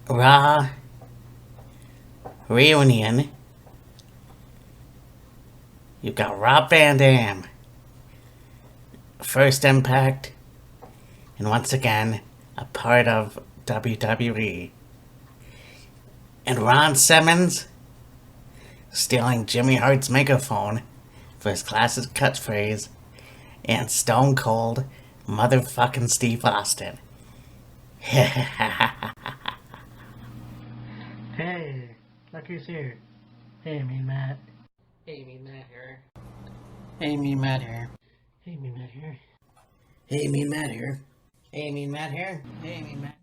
Raw reunion. You've got Rob Van Dam, First Impact, and once again, a part of WWE. And Ron Simmons stealing Jimmy Hart's megaphone for his classic catchphrase, and Stone Cold motherfucking Steve Austin. Hey, look who's here. Hey, Mean Matt. Hey, Mean Matt here. Hey, Mean Matt here. Hey, Mean Matt here. Hey, Mean Matt here. Hey, Mean Matt here. Hey, Mean Matt.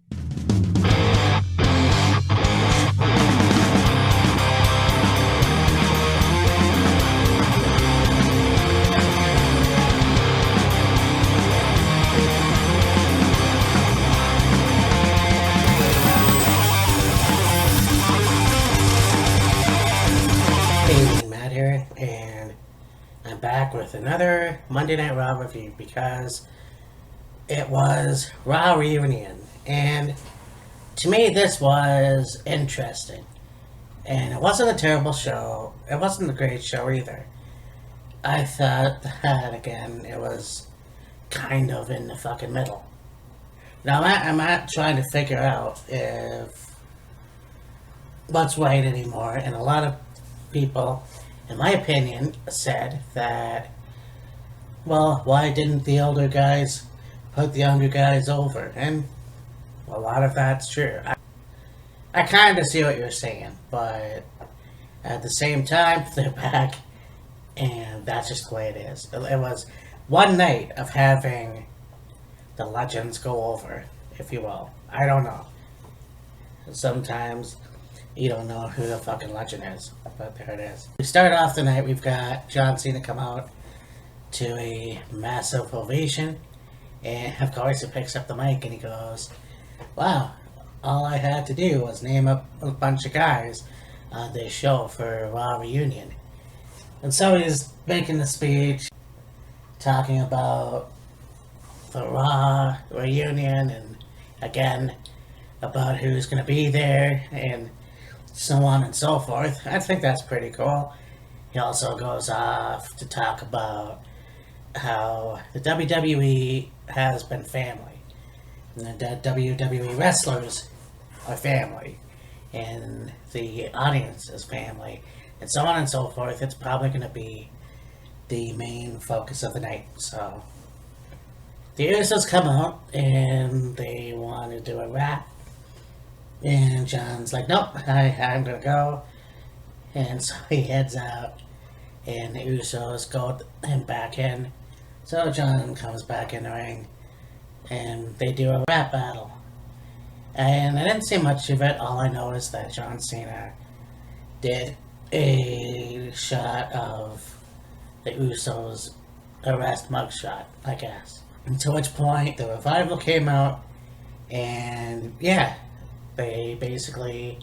Hey, Matt here, and I'm back with another Monday Night Raw review because it was Raw Reunion, and to me this was interesting. And it wasn't a terrible show, it wasn't a great show either. I thought that, again, it was kind of in the fucking middle. Now, I'm not trying to figure out if what's right anymore, and a lot of people, in my opinion, said that, well, why didn't the older guys put the younger guys over? And a lot of that's true. I kind of see what you're saying, but at the same time, they're back, and that's just the way it is. It was one night of having the legends go over, if you will. I don't know. Sometimes you don't know who the fucking legend is, but there it is. We start off the night, we've got John Cena come out to a massive ovation, and of course he picks up the mic and he goes, wow, all I had to do was name up a bunch of guys on this show for Raw Reunion. And so he's making the speech, talking about the Raw Reunion, and again, about who's going to be there, and so on and so forth. I think that's pretty cool. He also goes off to talk about how the WWE has been family, and the WWE wrestlers are family, and the audience is family, and so on and so forth. It's probably going to be the main focus of the night. So the Usos come out and they want to do a rap. And John's like, nope, I'm gonna go. And so he heads out, and the Usos go him back in. So John comes back in the ring, and they do a rap battle. And I didn't see much of it. All I know is that John Cena did a shot of the Usos' arrest mugshot, I guess. And to which point the Revival came out, and yeah, they basically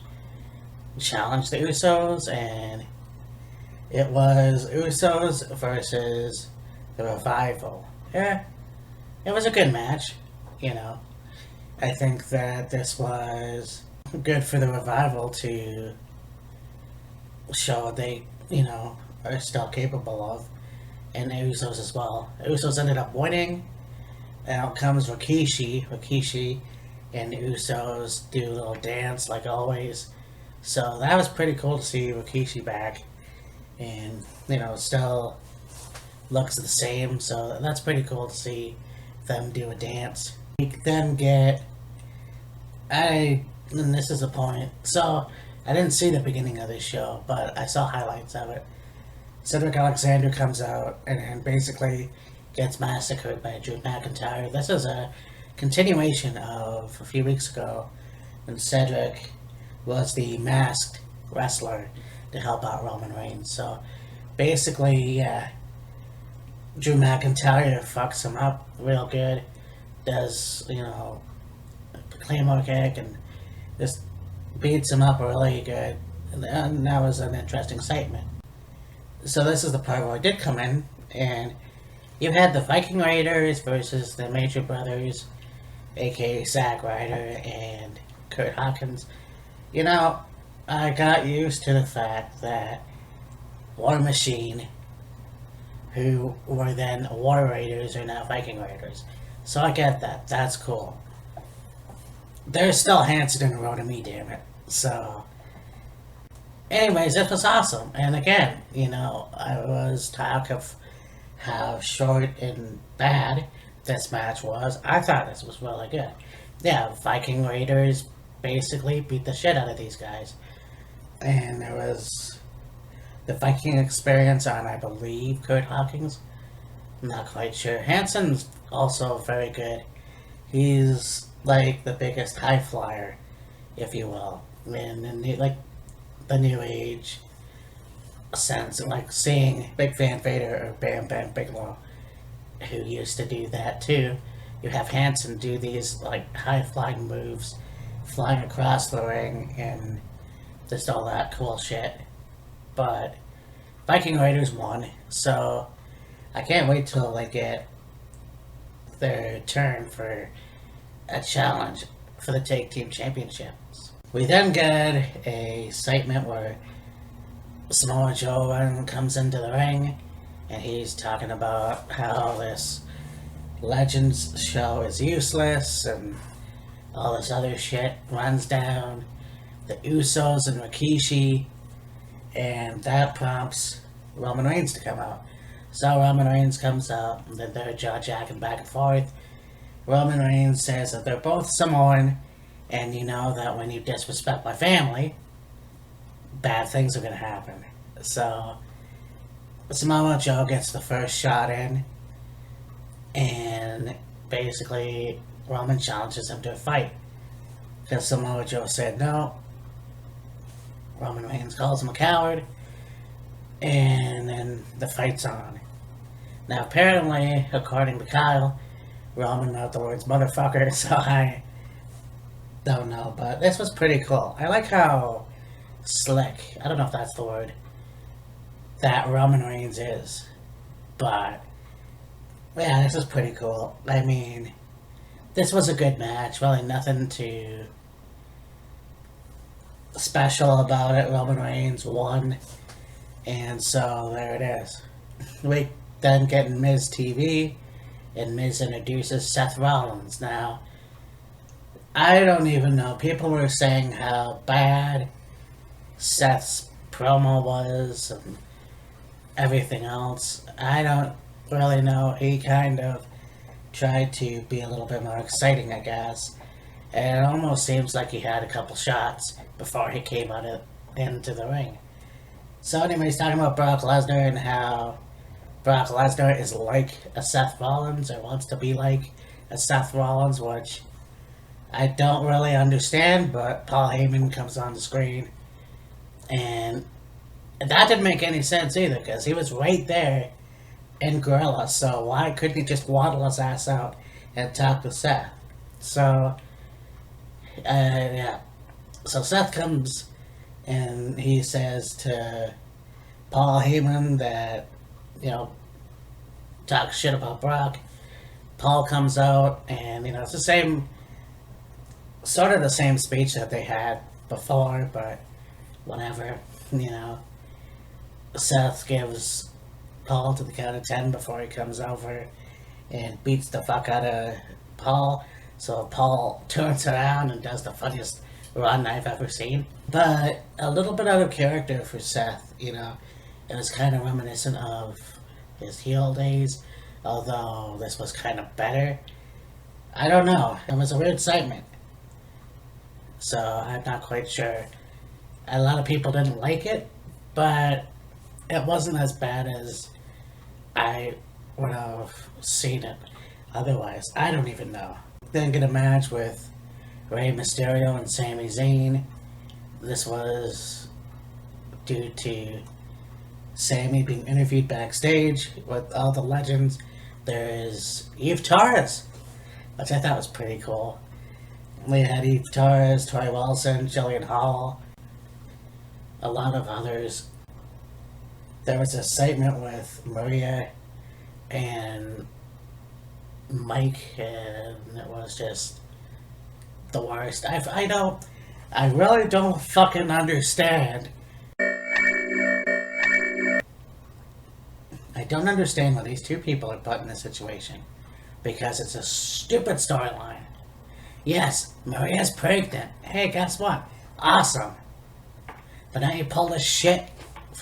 challenged the Usos, and it was Usos versus the Revival. Yeah, it was a good match, you know. I think that this was good for the Revival to show they, you know, are still capable of, and the Usos as well. The Usos ended up winning. Out comes Rikishi, and the Usos do a little dance like always. So that was pretty cool to see Rikishi back, and you know, still looks the same. So that's pretty cool to see them do a dance. We then get, and this is the point. So I didn't see the beginning of this show, but I saw highlights of it. Cedric Alexander comes out and basically gets massacred by Drew McIntyre. This is a continuation of a few weeks ago when Cedric was the masked wrestler to help out Roman Reigns. So basically, yeah, Drew McIntyre fucks him up real good, does, you know, a Claymore kick, and just beats him up really good. And that was an interesting segment. So this is the part where I did come in, and you had the Viking Raiders versus the Major Brothers, aka Zack Ryder and Kurt Hawkins, You know, I got used to the fact that War Machine, who were then War Raiders, are now Viking Raiders. So I get that. That's cool. There's still Hanson and Road to me, damn it. So, anyways, this was awesome. And again, I was talk of how short and bad this match was. I thought this was really good. Yeah, Viking Raiders basically beat the shit out of these guys. And there was the Viking experience on, I believe, Kurt Hawkins. I'm not quite sure. Hanson's also very good. He's like the biggest high flyer, if you will, in the new age sense. Like seeing Big Van Vader or Bam Bam Bigelow, who used to do that too. You have Hanson do these like high flying moves, flying across the ring, and just all that cool shit. But Viking Raiders won, so I can't wait till they get their turn for a challenge for the Tag Team Championships. We then get a segment where Samoa Joe comes into the ring and he's talking about how this Legends show is useless and all this other shit runs down the Usos and Rikishi, and that prompts Roman Reigns to come out. So Roman Reigns comes out, and then they're jaw-jacking back and forth. Roman Reigns says that they're both Samoan, and you know that when you disrespect my family, bad things are going to happen. So Samoa Joe gets the first shot in, and basically Roman challenges him to a fight. Because Samoa Joe said no. Roman Reigns calls him a coward, and then the fight's on. Now apparently, according to Kyle, Roman wrote the words motherfucker, so I don't know, but this was pretty cool. I like how slick, I don't know if that's the word, that Roman Reigns is. But, yeah, this is pretty cool. I mean, this was a good match. Really nothing too special about it. Roman Reigns won. And so, there it is. We then get Miz TV, and Miz introduces Seth Rollins. Now, I don't even know. People were saying how bad Seth's promo was and everything else. I don't really know. He kind of tried to be a little bit more exciting, I guess. And it almost seems like he had a couple shots before he came into the ring. So anyways, talking about Brock Lesnar and how Brock Lesnar is like a Seth Rollins, or wants to be like a Seth Rollins, which I don't really understand, but Paul Heyman comes on the screen, and that didn't make any sense either, because he was right there in Gorilla, so why couldn't he just waddle his ass out and talk to Seth? So, yeah. So Seth comes, and he says to Paul Heyman that, talk shit about Brock. Paul comes out, and, it's the same, sort of the same speech that they had before, but whatever, Seth gives Paul to the count of 10 before he comes over and beats the fuck out of Paul. So Paul turns around and does the funniest run I've ever seen. But a little bit out of character for Seth, it was kind of reminiscent of his heel days, although this was kind of better. I don't know. It was a weird segment. So I'm not quite sure. A lot of people didn't like it, but it wasn't as bad as I would have seen it otherwise. I don't even know. Then get a match with Rey Mysterio and Sami Zayn. This was due to Sami being interviewed backstage with all the legends. There's Eve Torres, which I thought was pretty cool. We had Eve Torres, Tori Wilson, Jillian Hall, a lot of others. There was a segment with Maria and Mike, and it was just the worst. I really don't fucking understand. I don't understand why these two people are put in this situation. Because it's a stupid storyline. Yes, Maria's pregnant. Hey, guess what? Awesome. But now you pull this shit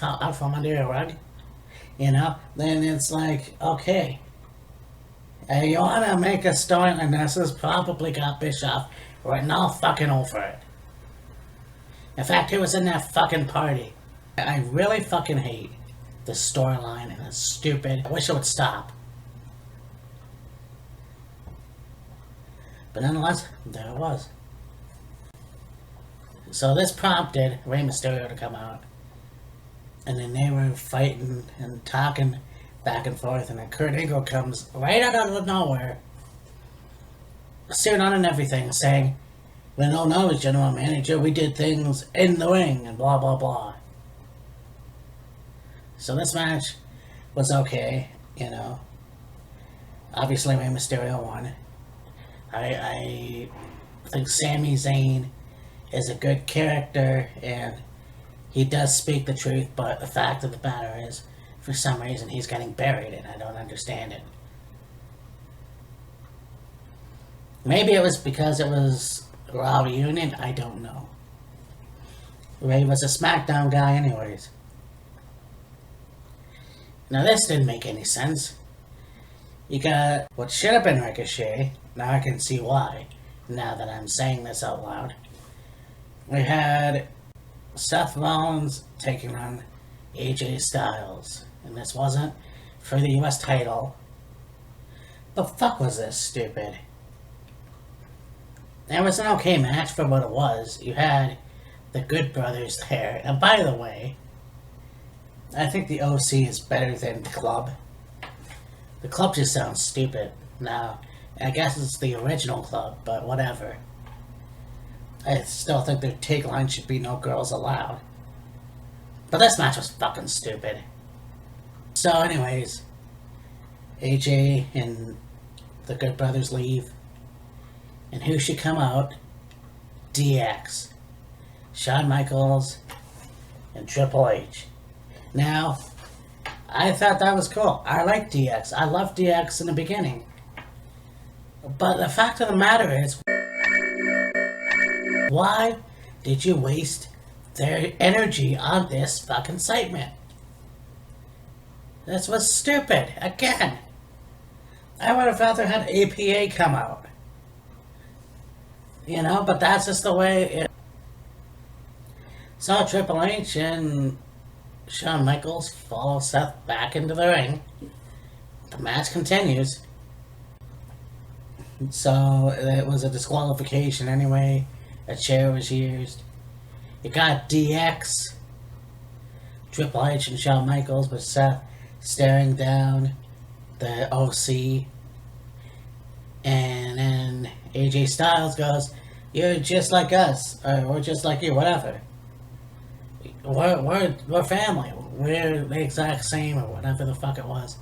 out from under your rug. You know? Then it's like, okay. You want to make a storyline, this has probably got Bischoff written all fucking over it. In fact, he was in that fucking party. I really fucking hate this storyline, and it's stupid. I wish it would stop. But nonetheless, there it was. So this prompted Rey Mysterio to come out. And then they were fighting and talking back and forth. And then Kurt Angle comes right out of nowhere, suit on and everything, saying, "When I was general manager, we did things in the ring and blah blah blah." So this match was okay, you know. Obviously Rey Mysterio won. I think Sami Zayn is a good character and he does speak the truth, but the fact of the matter is, for some reason, he's getting buried and I don't understand it. Maybe it was because it was Raw reunion, I don't know. Ray was a SmackDown guy anyways. Now this didn't make any sense. You got what should have been Ricochet. Now I can see why, now that I'm saying this out loud. We had Seth Rollins taking on AJ Styles. And this wasn't for the US title. The fuck was this stupid? It was an okay match for what it was. You had the Good Brothers there. And by the way, I think the OC is better than the Club. The Club just sounds stupid. Now, I guess it's the original Club, but whatever. I still think their tagline should be "No girls allowed." But this match was fucking stupid. So anyways, AJ and the Good Brothers leave. And who should come out? DX. Shawn Michaels and Triple H. Now, I thought that was cool. I like DX. I loved DX in the beginning. But the fact of the matter is, why did you waste their energy on this fucking segment? This was stupid. Again. I would have rather had APA come out. You know, but that's just the way it... So Triple H and Shawn Michaels follow Seth back into the ring. The match continues. So it was a disqualification anyway. A chair was used. You got DX, Triple H and Shawn Michaels with Seth staring down the OC. And then AJ Styles goes, "You're just like us, or we're just like you, whatever. We're family. We're the exact same," or whatever the fuck it was.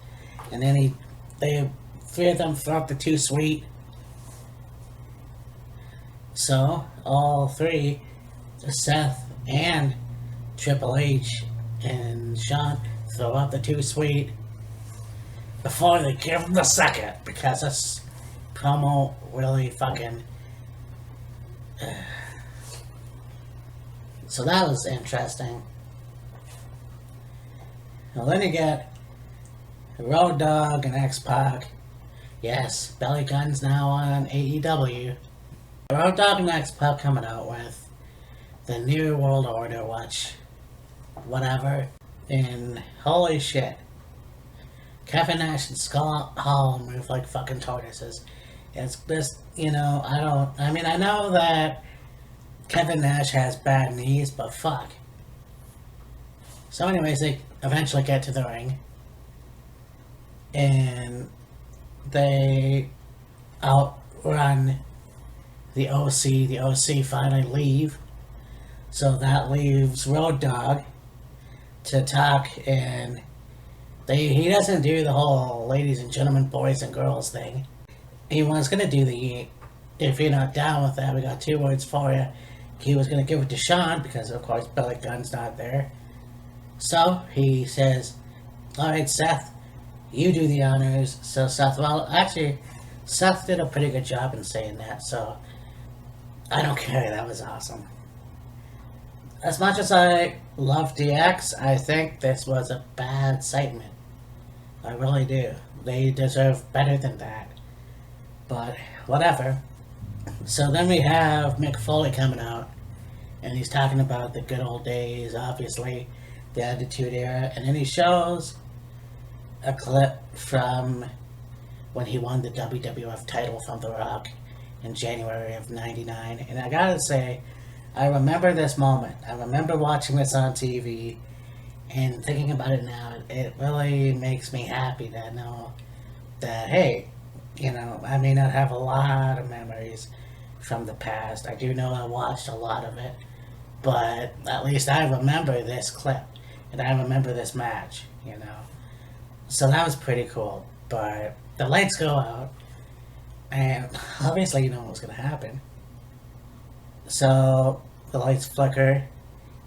And then they three of them throw up the Too Sweet. So all three, Seth and Triple H and Shawn, throw up the Too Sweet before they give them the second, because this promo really fucking... So that was interesting. Well, then you get Road Dogg and X-Pac. Yes, Belly Gun's now on AEW. Road Dogg and X-Pac coming out with the New World Order, whatever. And holy shit. Kevin Nash and Scott Hall move like fucking tortoises. It's just, you know, I know that Kevin Nash has bad knees, but fuck. So anyways, they eventually get to the ring. And they outrun the OC. The OC finally leave. So that leaves Road Dogg to talk, and he doesn't do the whole ladies and gentlemen, boys and girls thing. He was going to do the, "If you're not down with that, we got 2 words for you. he was going to give it to Sean because, of course, Billy Gunn's not there. So he says, all right, Seth, you do the honors. So Seth, well, actually, Seth did a pretty good job in saying that, so I don't care. That was awesome. As much as I love DX, I think this was a bad segment. I really do. They deserve better than that. But whatever. So then we have Mick Foley coming out, and he's talking about the good old days, obviously, the Attitude Era, and then he shows a clip from when he won the WWF title from The Rock in January of '99. And I gotta say, I remember this moment. I remember watching this on TV and thinking about it now. It really makes me happy to know that, hey, you know, I may not have a lot of memories from the past. I do know I watched a lot of it, but at least I remember this clip and I remember this match, you know. So that was pretty cool. But the lights go out, and obviously you know what's going to happen. So the lights flicker,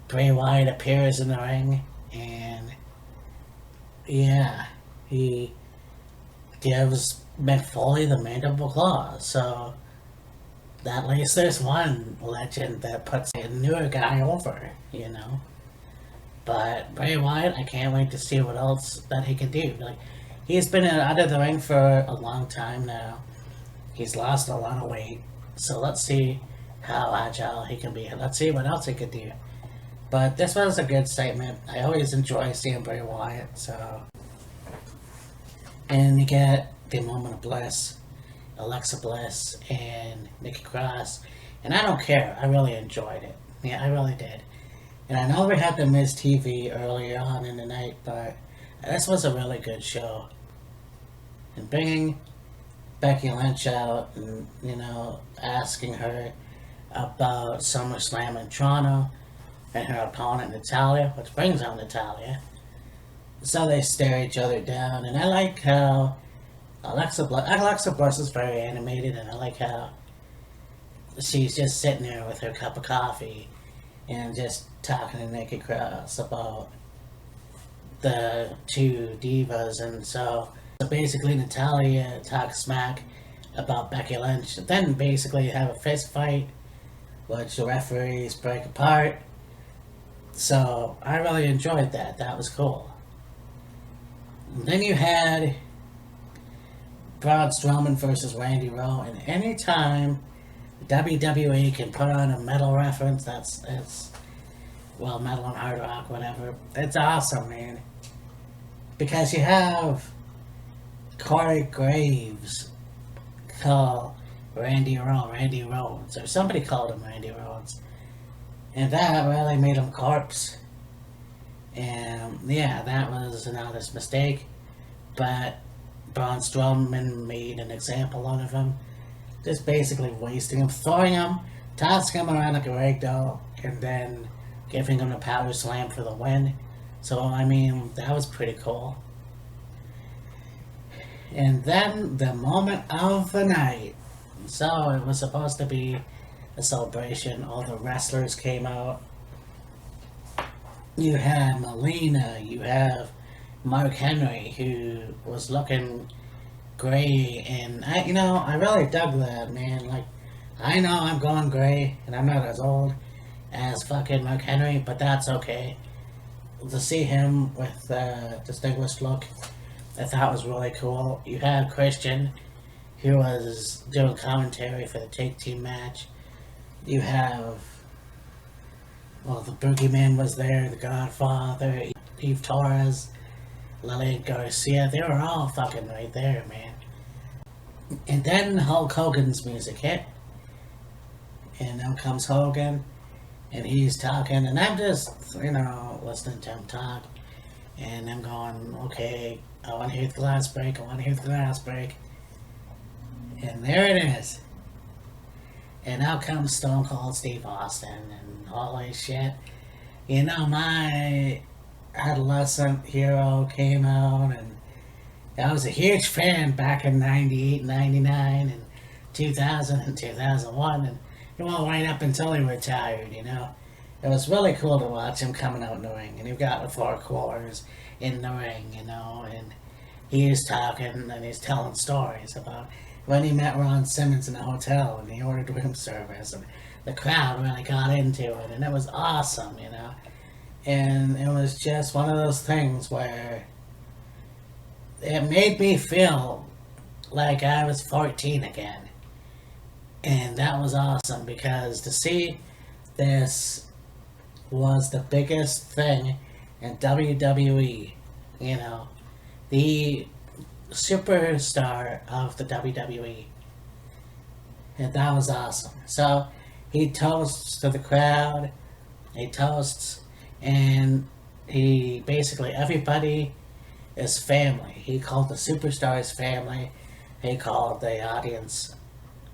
Bray Wyatt appears in the ring, and yeah, he gives Mick Foley the mandible claw. So at least there's one legend that puts a newer guy over, you know. But Bray Wyatt, I can't wait to see what else that he can do. Like, he's been out of the ring for a long time now. He's lost a lot of weight. So let's see how agile he can be. Let's see what else he can do. But this was a good segment. I always enjoy seeing Bray Wyatt. So, and you get the moment of bliss, Alexa Bliss and Nikki Cross. And I don't care. I really enjoyed it. Yeah, I really did. And I know we had the Miz TV earlier on in the night, but this was a really good show. And bringing Becky Lynch out and, you know, asking her about SummerSlam in Toronto and her opponent Natalia, which brings out Natalia. So they stare each other down, and I like how Alexa Bliss is very animated, and I like how she's just sitting there with her cup of coffee and just talking to Nikki Cross about the two divas. And so basically Natalia talks smack about Becky Lynch, then basically have a fist fight, which the referees break apart. So I really enjoyed that. That was cool. And then you had Braun Strowman versus Randy Rowe, and anytime WWE can put on a metal reference, that's well, metal and hard rock, whatever. It's awesome, man. Because you have Corey Graves call Randy Rhodes, or somebody called him Randy Rhodes, and that really made him corpse. And yeah, that was an honest mistake, but Braun Strowman made an example out of him, just basically wasting him, throwing him, tossing him around like a rag doll, and then giving him a power slam for the win. So, I mean, that was pretty cool. And then the moment of the night. So, it was supposed to be a celebration. All the wrestlers came out. You had Melina, you have Mark Henry, who was looking gray, and I really dug that, man. Like, I know I'm going gray, and I'm not as old as fucking Mark Henry, but that's okay. To see him with a distinguished look, I thought was really cool. You had Christian, who was doing commentary for the Take Team match. You have, well, the Boogeyman was there, the Godfather, Eve Torres, Lillian Garcia. They were all fucking right there, man. And then Hulk Hogan's music hit, and now comes Hogan, and he's talking, and I'm just, listening to him talk, and I'm going, okay, I want to hear the glass break, and there it is. And out comes Stone Cold Steve Austin, and holy shit, my adolescent hero came out, and I was a huge fan back in 98, 99, and 2000 and 2001, and he went right up until he retired, you know. It was really cool to watch him coming out in the ring, and he got the 4 quarters in the ring, you know, and he's talking and he's telling stories about when he met Ron Simmons in the hotel and he ordered room service, and the crowd really got into it, and it was awesome, you know. And it was just one of those things where it made me feel like I was 14 again. And that was awesome, because to see this was the biggest thing in WWE, you know, the superstar of the WWE. And that was awesome. So he toasts to the crowd, he toasts, and he basically, everybody is family. He called the superstars family, he called the audience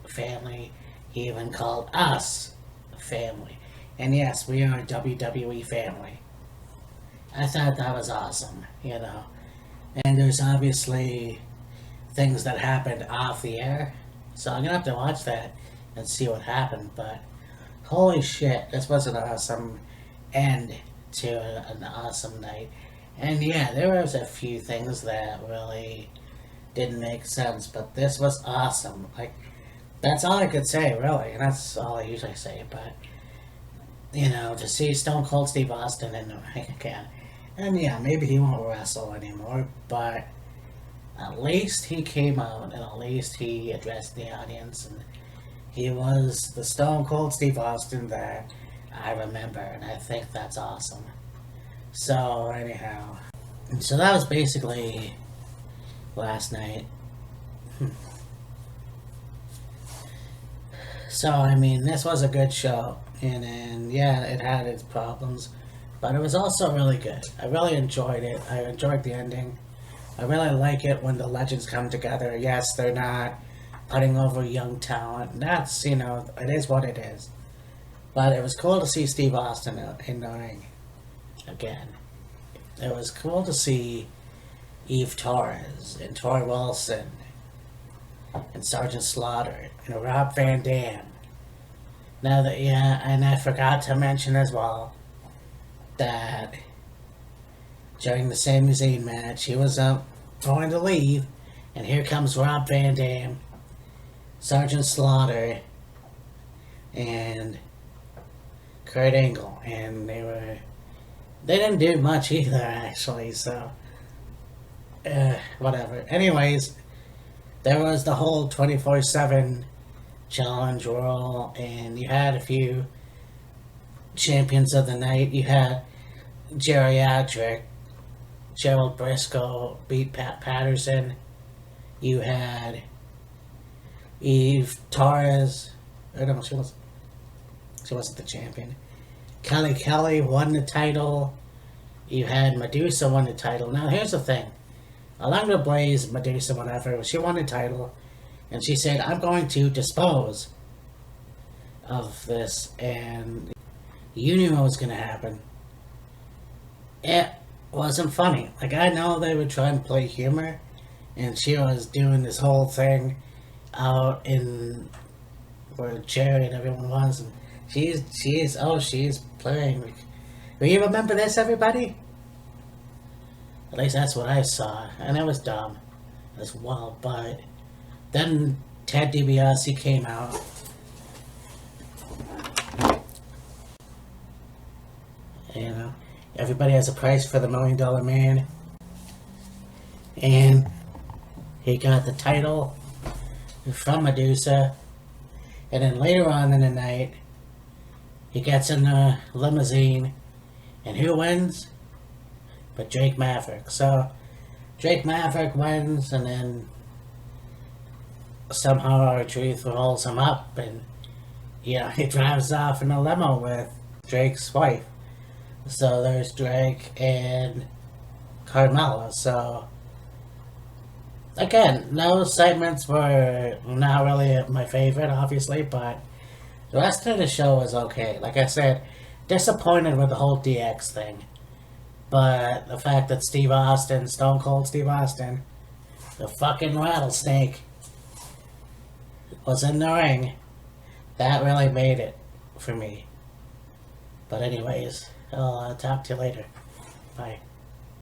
family, he even called us family. And yes, we are a WWE family. I thought that was awesome, you know. And there's obviously things that happened off the air, so I'm gonna have to watch that and see what happened. But holy shit, this was an awesome end to an awesome night. And yeah, there was a few things that really didn't make sense, but this was awesome. Like, that's all I could say, really, and that's all I usually say. But you know, to see Stone Cold Steve Austin in the ring again, and yeah, maybe he won't wrestle anymore, but at least he came out and at least he addressed the audience, and he was the Stone Cold Steve Austin that I remember, and I think that's awesome. So anyhow, so that was basically last night. So I mean, this was a good show, and yeah, it had its problems, but it was also really good. I really enjoyed it. I enjoyed the ending. I really like it when the legends come together. Yes, they're not putting over young talent. That's, you know, it is what it is. But it was cool to see Steve Austin in the ring again. It was cool to see Eve Torres and Tori Wilson and Sergeant Slaughter and Rob Van Dam. Now that, yeah, and I forgot to mention as well that during the Sami Zayn match, he was going to leave, and here comes Rob Van Dam, Sergeant Slaughter, and Kurt Angle, and they didn't do much either, actually, so whatever. Anyways, there was the whole 24/7 challenge rule, and you had a few champions of the night. You had Geriatric, Gerald Briscoe beat Pat Patterson. You had Eve Torres. Oh, no, she wasn't the champion. Kelly won the title. You had Medusa won the title. Now here's the thing. Alundra Blaze, Medusa, whatever, she won the title, and she said, I'm going to dispose of this, and you knew what was going to happen. It wasn't funny. Like, I know they were trying to play humor, and she was doing this whole thing out in where Jerry and everyone was, and she's playing. Do you remember this, everybody? At least that's what I saw, and it was dumb as well. But then Ted DiBiase came out. You know, everybody has a price for the $1 Million Man, and he got the title from Medusa. And then later on in the night, he gets in the limousine, and who wins? But Drake Maverick. So Drake Maverick wins, and then somehow R-Truth rolls him up, and he drives off in a limo with Drake's wife. So there's Drake and Carmella. So again, those segments were not really my favorite, obviously, but the rest of the show was okay. Like I said, disappointed with the whole DX thing. But the fact that Steve Austin, Stone Cold Steve Austin, the fucking rattlesnake, was in the ring, that really made it for me. But anyways, I'll talk to you later. Bye.